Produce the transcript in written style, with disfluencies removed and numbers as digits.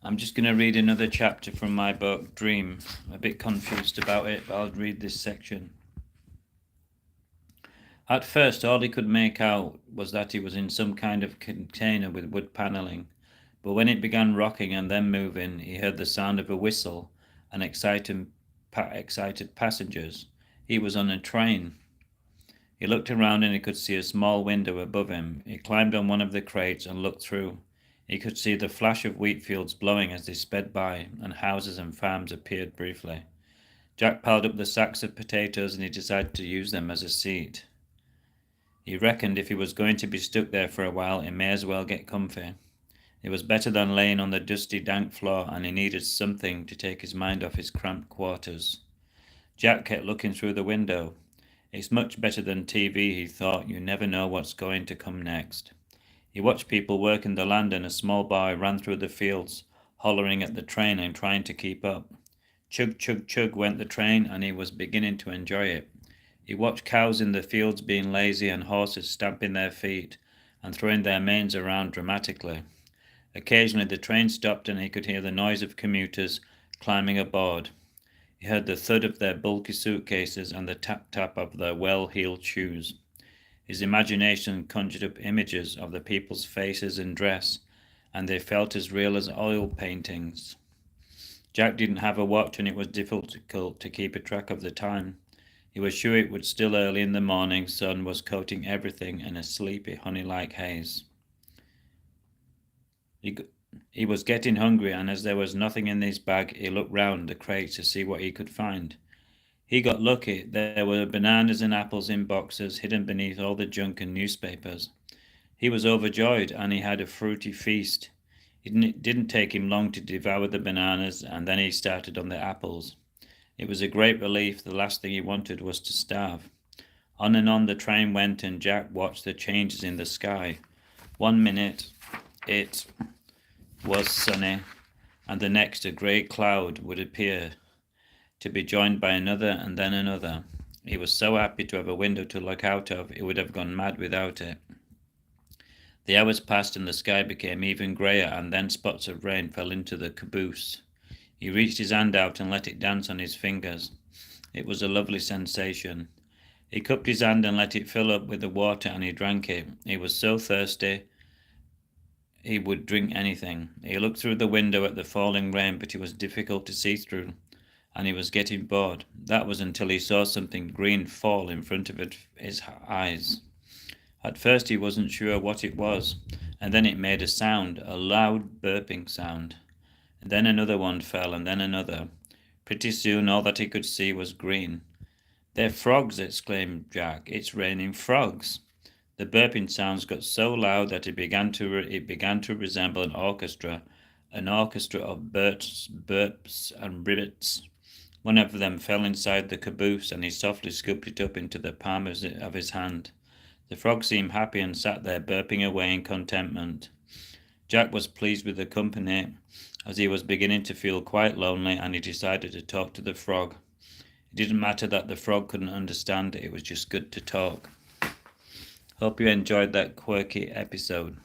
I'm just going to read another chapter from my book, Dream. I'm a bit confused about it, but I'll read this section. At first, all he could make out was that he was in some kind of container with wood panelling, but when it began rocking and then moving, he heard the sound of a whistle and excited passengers. He was on a train. He looked around and he could see a small window above him. He climbed on one of the crates and looked through. He could see the flash of wheat fields blowing as they sped by, and houses and farms appeared briefly. Jack piled up the sacks of potatoes and he decided to use them as a seat. He reckoned if he was going to be stuck there for a while, he may as well get comfy. It was better than laying on the dusty, dank floor, and he needed something to take his mind off his cramped quarters. Jack kept looking through the window. It's much better than TV, he thought. You never know what's going to come next. He watched people working the land, and a small boy ran through the fields, hollering at the train and trying to keep up. Chug, chug, chug went the train, and he was beginning to enjoy it. He watched cows in the fields being lazy and horses stamping their feet and throwing their manes around dramatically. Occasionally the train stopped and he could hear the noise of commuters climbing aboard. He heard the thud of their bulky suitcases and the tap-tap of their well-heeled shoes. His imagination conjured up images of the people's faces and dress, and they felt as real as oil paintings. Jack didn't have a watch and it was difficult to keep a track of the time. He was sure it was still early in the morning, sun was coating everything in a sleepy, honey-like haze. He was getting hungry, and as there was nothing in his bag, he looked round the crates to see what he could find. He got lucky. There were bananas and apples in boxes, hidden beneath all the junk and newspapers. He was overjoyed, and he had a fruity feast. It didn't take him long to devour the bananas, and then he started on the apples. It was a great relief. The last thing he wanted was to starve. On and on the train went, and Jack watched the changes in the sky. 1 minute it was sunny, and the next a grey cloud would appear, to be joined by another and then another. He was so happy to have a window to look out of, he would have gone mad without it. The hours passed and the sky became even greyer, and then spots of rain fell into the caboose. He reached his hand out and let it dance on his fingers. It was a lovely sensation. He cupped his hand and let it fill up with the water, and he drank it. He was so thirsty he would drink anything. He looked through the window at the falling rain, but it was difficult to see through, and he was getting bored. That was until he saw something green fall in front of his eyes. At first he wasn't sure what it was, and then it made a sound, a loud burping sound. And then another one fell, and then another. Pretty soon all that he could see was green. "They're frogs!" exclaimed Jack. "It's raining frogs!" The burping sounds got so loud that it began to resemble an orchestra of burps and rivets. One of them fell inside the caboose, and he softly scooped it up into the palm of his hand. The frog seemed happy and sat there burping away in contentment. Jack was pleased with the company, as he was beginning to feel quite lonely, and he decided to talk to the frog. It didn't matter that the frog couldn't understand, it was just good to talk. Hope you enjoyed that quirky episode.